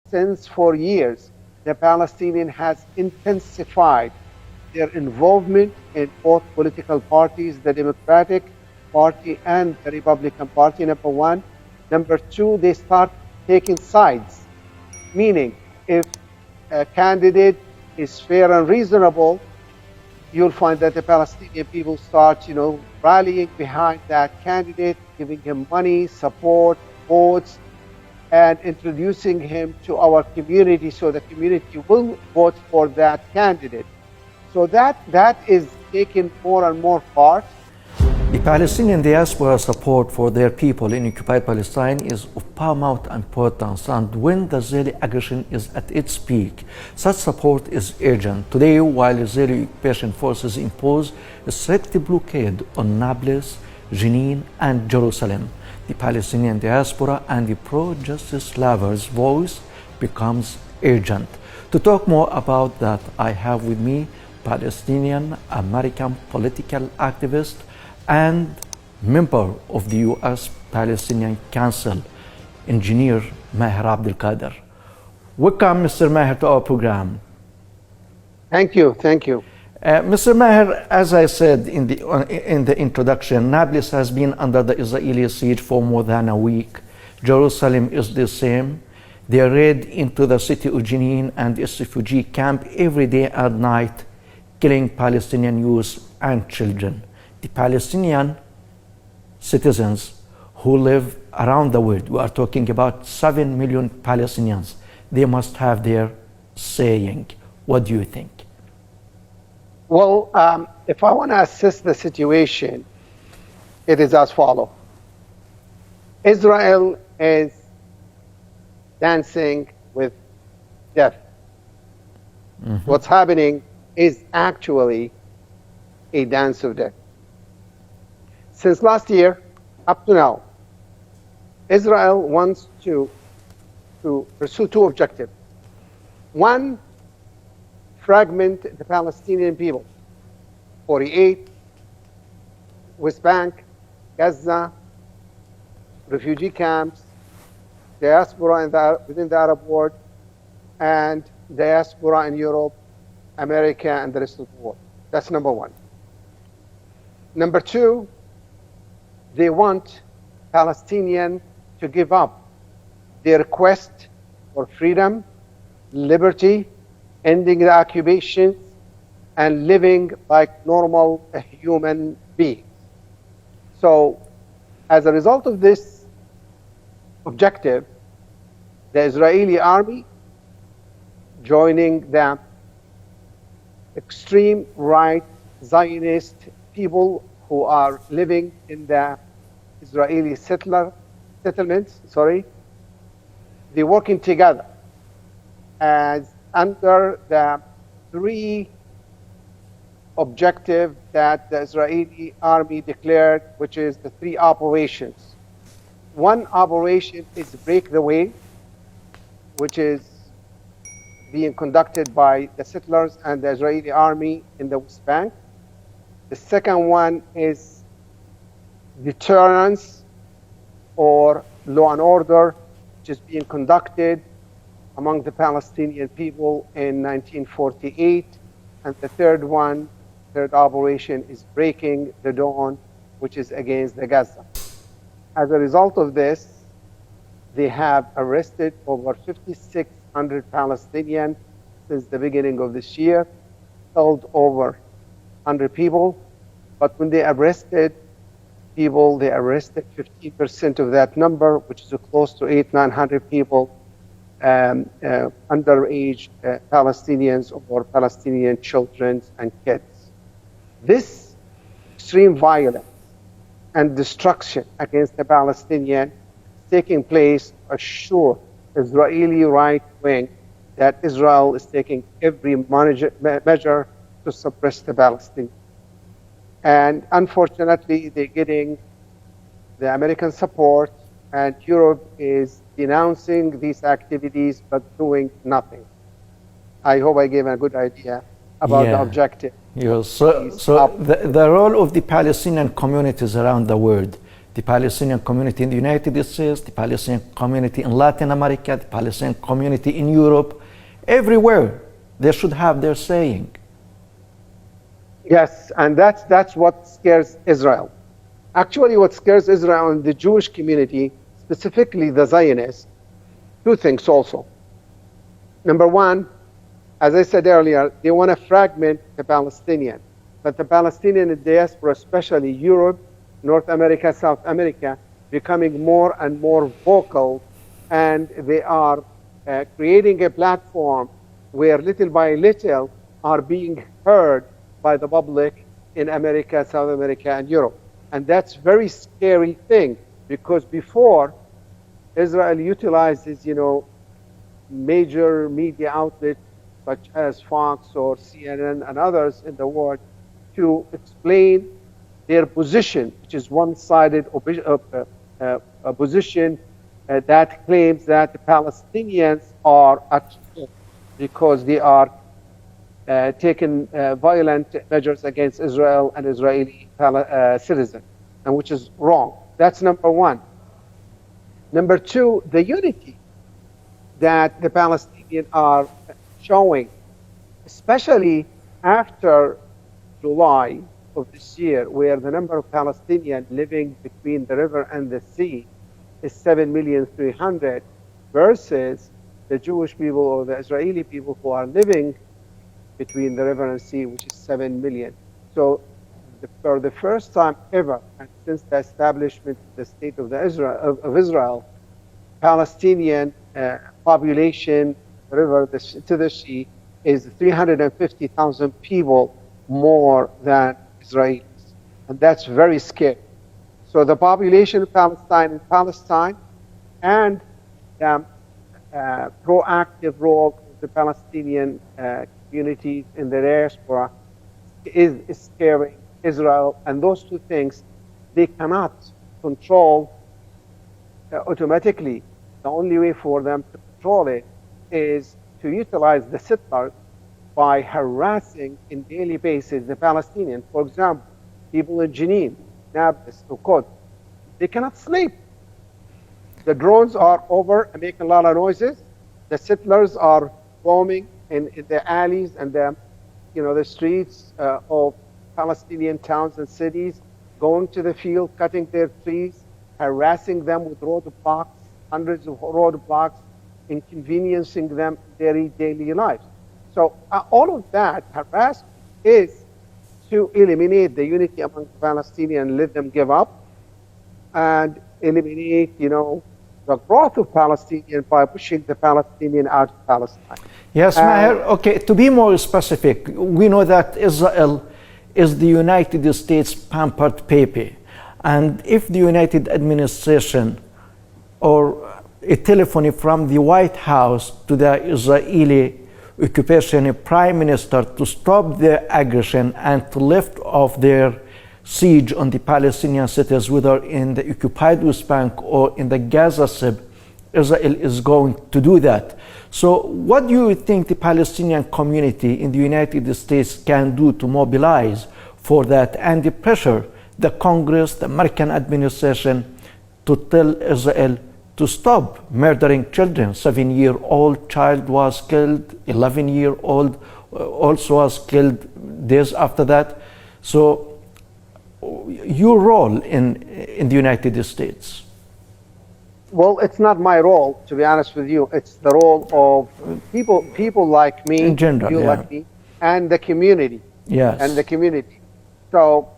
Since for years, the Palestinian has intensified their involvement in both political parties, the Democratic Party and the Republican Party, number one. Number two, they start taking sides, meaning if a candidate is fair and reasonable, you'll find that the Palestinian people start, rallying behind that candidate, giving him money, support, votes, and introducing him to our community so the community will vote for that candidate. So that is taking more and more part. The Palestinian diaspora support for their people in occupied Palestine is of paramount importance, and when the Israeli aggression is at its peak, such support is urgent. Today, while Israeli occupation forces impose a strict blockade on Nablus, Jenin, and Jerusalem, the Palestinian diaspora and the pro-justice lovers' voice becomes urgent. To talk more about that, I have with me Palestinian American political activist and member of the U.S. Palestinian Council, Engineer Maher Abdelqader. Welcome, Mr. Maher, to our program. Thank you. Mr. Maher, as I said in the introduction, Nablus has been under the Israeli siege for more than a week. Jerusalem is the same. They raid into the city of Jenin and its refugee camp every day and night, killing Palestinian youth and children. The Palestinian citizens who live around the world, we are talking about 7 million Palestinians, they must have their saying. What do you think? Well, if I want to assess the situation, it is as follows. Israel is dancing with death. Mm-hmm. What's happening is actually a dance of death. Since last year up to now, Israel wants to pursue two objectives. One, fragment the Palestinian people, 48, West Bank, Gaza, refugee camps, diaspora within the Arab world, and diaspora in Europe, America, and the rest of the world. That's number one. Number two, they want Palestinians to give up their quest for freedom, liberty, ending the occupation, and living like normal human beings. So, as a result of this objective, the Israeli army joining the extreme right Zionist people who are living in the Israeli settlements, they're working together as under the three objectives that the Israeli army declared, which is the three operations. One operation is Break the Way, which is being conducted by the settlers and the Israeli army in the West Bank. The second one is Deterrence or Law and Order, which is being conducted among the Palestinian people in 1948. And the third operation is Breaking the Dawn, which is against the Gaza. As a result of this, they have arrested over 5,600 Palestinians since the beginning of this year, killed over 100 people. But when they arrested people, they arrested 15% of that number, which is close to 800-900 people, underage Palestinians or Palestinian children and kids. This extreme violence and destruction against the Palestinian is taking place to assure Israeli right wing that Israel is taking every measure to suppress the Palestinians. And unfortunately, they're getting the American support, and Europe is denouncing these activities but doing nothing. I hope I gave a good idea about the objective. Yes. So the role of the Palestinian communities around the world, the Palestinian community in the United States, the Palestinian community in Latin America, the Palestinian community in Europe, everywhere they should have their saying. Yes, and that's what scares Israel. Actually, what scares Israel and the Jewish community, specifically the Zionists, two things also. Number one, as I said earlier, they want to fragment the Palestinian. But the Palestinian diaspora, especially Europe, North America, South America, becoming more and more vocal, and they are creating a platform where little by little are being heard by the public in America, South America, and Europe. And that's a very scary thing, because before, Israel utilizes, major media outlets such as Fox or CNN and others in the world to explain their position, which is one-sided position that claims that the Palestinians are at fault because they are taking violent measures against Israel and Israeli citizens, and which is wrong. That's number one. Number two, the unity that the Palestinians are showing, especially after July of this year, where the number of Palestinians living between the river and the sea is 7,300,000 versus the Jewish people or the Israeli people who are living between the river and sea, which is 7 million. So for the first time ever, and since the establishment of the state of Israel, Palestinian population, river to the sea, is 350,000 people more than Israelis. And that's very scary. So the population of Palestine and the proactive role of the Palestinian communities in the diaspora is scaring Israel. And those two things, they cannot control automatically. The only way for them to control it is to utilize the settlers by harassing in daily basis the Palestinians. For example, people in Jenin, Nablus, Sukkot, they cannot sleep. The drones are over and making a lot of noises. The settlers are roaming in the alleys and the streets of Palestinian towns and cities, going to the field, cutting their trees, harassing them with roadblocks, hundreds of roadblocks, inconveniencing them in their daily lives. So all of that harassment is to eliminate the unity among the Palestinians, let them give up, and eliminate, the growth of Palestinians by pushing the Palestinian out of Palestine. Yes, Maher. Okay, to be more specific, we know that Israel is the United States pampered baby. And if the United administration or a telephone from the White House to the Israeli occupation prime minister to stop their aggression and to lift off their siege on the Palestinian cities, whether in the occupied West Bank or in the Gaza Strip, Israel is going to do that. So what do you think the Palestinian community in the United States can do to mobilize for that and the pressure the Congress, the American administration to tell Israel to stop murdering children? 7-year-old child was killed, 11-year-old also was killed days after that. So your role in the United States? Well, it's not my role, to be honest with you. It's the role of people like me, in general, you like me, and the community. Yes. And the community. So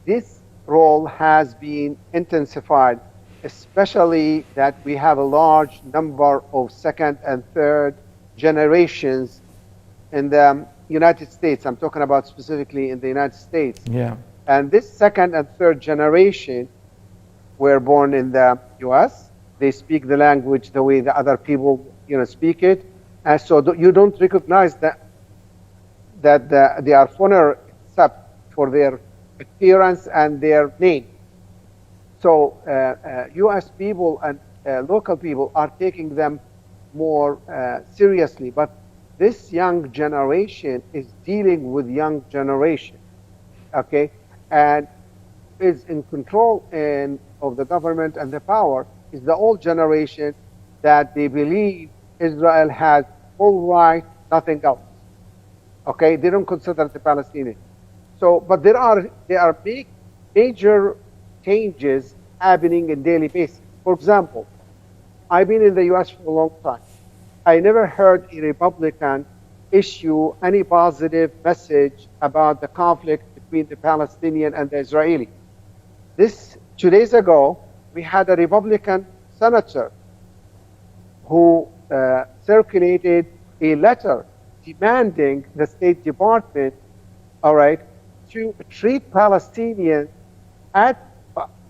this role has been intensified, especially that we have a large number of second and third generations in the United States. I'm talking about specifically in the United States. Yeah. And this second and third generation were born in the U.S. They speak the language the way the other people, speak it, and so you don't recognize that they are foreigner except for their appearance and their name. So U.S. people and local people are taking them more seriously, but this young generation is dealing with young generation, okay? And is in control of the government and the power is the old generation that they believe Israel has full right, nothing else. Okay, they don't consider the Palestinians. So, but there are major changes happening in daily basis. For example, I've been in the U.S. for a long time. I never heard a Republican issue any positive message about the conflict between the Palestinian and the Israeli. 2 days ago, we had a Republican senator who circulated a letter demanding the State Department, all right, to treat Palestinians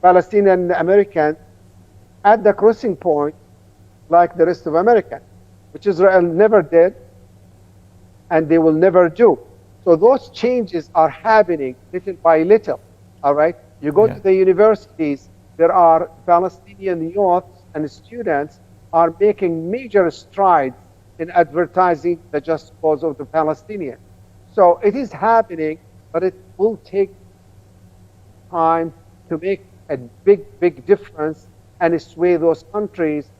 Palestinian Americans at the crossing point like the rest of Americans, which Israel never did and they will never do. So those changes are happening little by little, all right? You go to the universities, there are Palestinian youth and students are making major strides in advertising the just cause of the Palestinians. So it is happening, but it will take time to make a big difference and sway those countries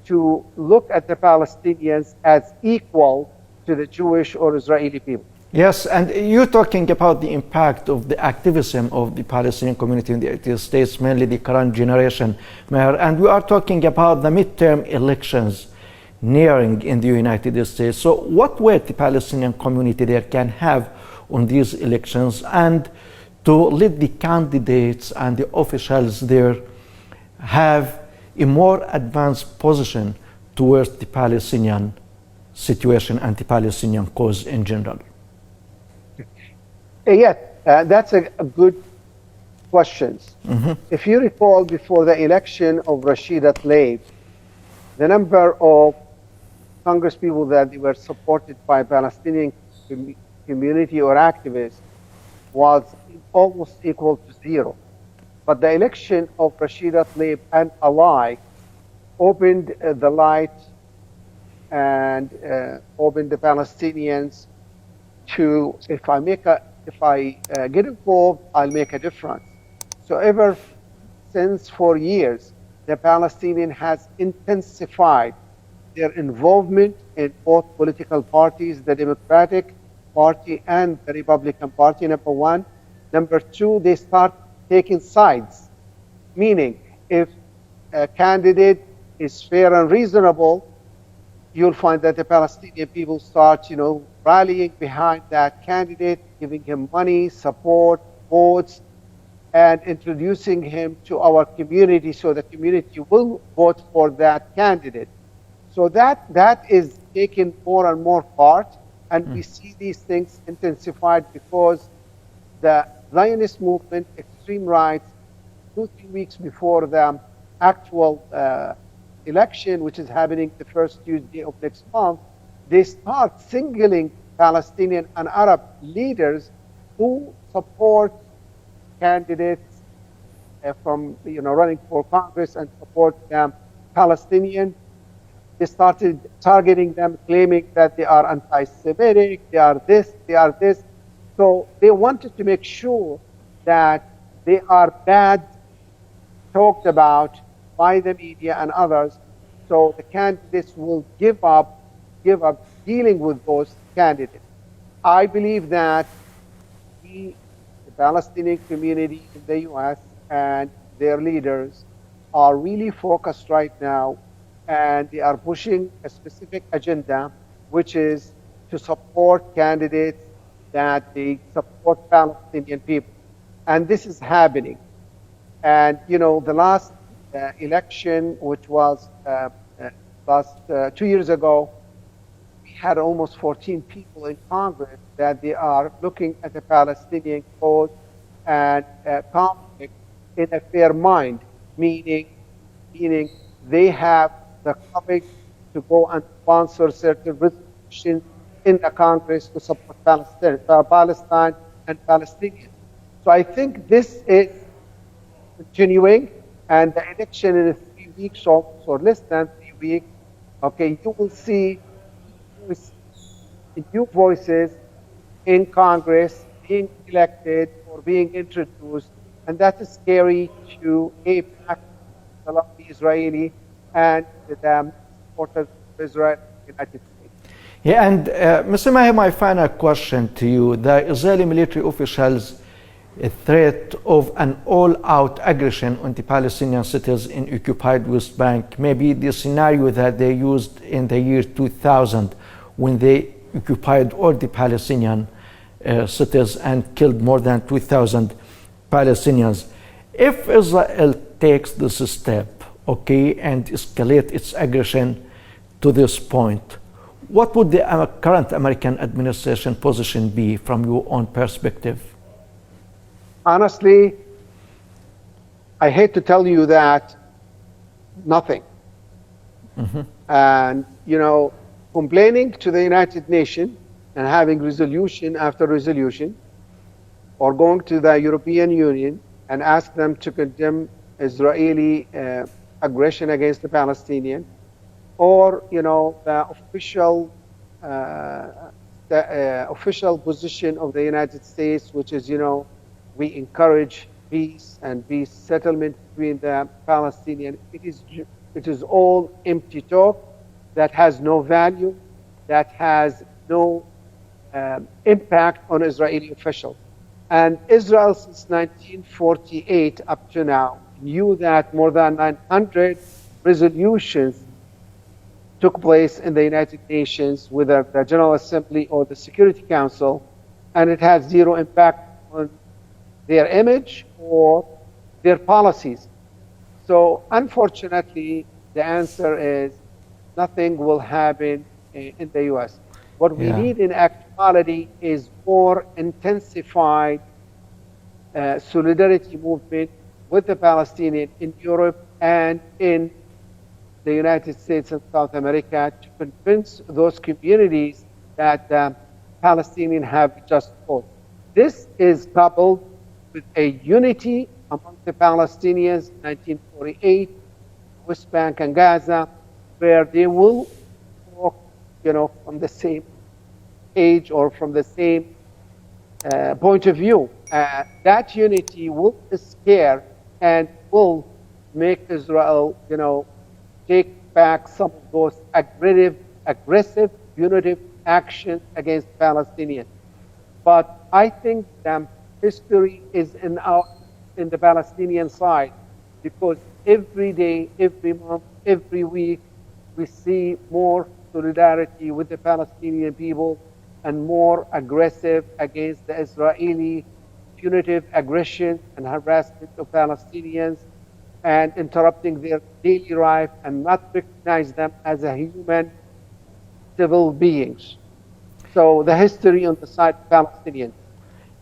to look at the Palestinians as equal to the Jewish or Israeli people. Yes, and you're talking about the impact of the activism of the Palestinian community in the United States, mainly the current generation, Maher, and we are talking about the midterm elections nearing in the United States. So what weight the Palestinian community there can have on these elections, and to let the candidates and the officials there have a more advanced position towards the Palestinian situation and the Palestinian cause in general? Yes, that's a good question. If you recall, before the election of Rashida Tlaib, the number of congresspeople that they were supported by Palestinian community or activists was almost equal to zero. But the election of Rashida Tlaib and ally opened the light and opened the Palestinians to, if I get involved, I'll make a difference. So ever since for years, the Palestinian has intensified their involvement in both political parties, the Democratic Party and the Republican Party, number one. Number two, they start taking sides, meaning if a candidate is fair and reasonable, you'll find that the Palestinian people start, rallying behind that candidate, giving him money, support, votes, and introducing him to our community so the community will vote for that candidate. So that is taking more and more part, and we see these things intensified because the Zionist movement, extreme right, 2-3 weeks before the actual election, which is happening the first Tuesday of next month, they start singling Palestinian and Arab leaders who support candidates from running for Congress and support Palestinian. They started targeting them, claiming that they are anti-Semitic, they are this, they are this. So they wanted to make sure that they are bad talked about by the media and others, so the candidates will give up dealing with those candidates. I believe that the Palestinian community in the U.S. and their leaders are really focused right now, and they are pushing a specific agenda, which is to support candidates that they support Palestinian people. And this is happening. And, the last election, which was last 2 years ago, we had almost 14 people in Congress that they are looking at the Palestinian cause and conflict in a fair mind, meaning they have the courage to go and sponsor certain resolutions in the Congress to support Palestine and Palestinians. So I think this is continuing, and the election in 3 weeks or less than 3 weeks, okay, you will see new voices in Congress being elected or being introduced, And that is scary to AIPAC, the Israeli, and the supporters of Israel in the United States. Yeah, and Mr. Maher, my final question to you. The Israeli military officials threat of an all-out aggression on the Palestinian cities in occupied West Bank, maybe the scenario that they used in the year 2000 when they occupied all the Palestinian cities and killed more than 2,000 Palestinians. If Israel takes this step, okay, and escalate its aggression to this point, what would the current American administration position be from your own perspective? Honestly, I hate to tell you that nothing. And, complaining to the United Nations and having resolution after resolution, or going to the European Union and ask them to condemn Israeli aggression against the Palestinians, or the official position of the United States, which is we encourage peace and peace settlement between the Palestinians. It is all empty talk that has no value, that has no impact on Israeli officials. And Israel since 1948 up to now knew that more than 900 resolutions took place in the United Nations, whether the General Assembly or the Security Council, and it has zero impact on their image or their policies. So unfortunately, the answer is nothing will happen in the U.S. What we need in actuality is more intensified solidarity movement with the Palestinians in Europe and in the United States and South America to convince those communities that the Palestinians have just fought. This is coupled with a unity among the Palestinians in 1948, West Bank and Gaza, where they will walk, from the same age or from the same point of view. That unity will scare and will make Israel, take back some of those aggressive, punitive actions against Palestinians. But I think history is in the Palestinian side, because every day, every month, every week, we see more solidarity with the Palestinian people and more aggressive against the Israeli punitive aggression and harassment of Palestinians and interrupting their daily life and not recognize them as a human civil beings. So the history on the side of Palestinians.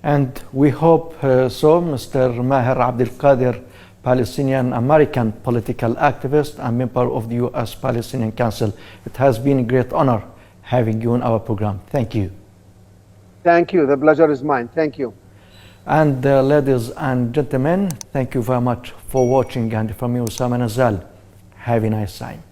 And we hope so, Mr. Maher Abdelqader, Palestinian American political activist and member of the U.S. Palestinian Council. It has been a great honor having you on our program. Thank you. Thank you. The pleasure is mine. Thank you. And ladies and gentlemen, thank you very much for watching. And from me, Osama Nazal, have a nice time.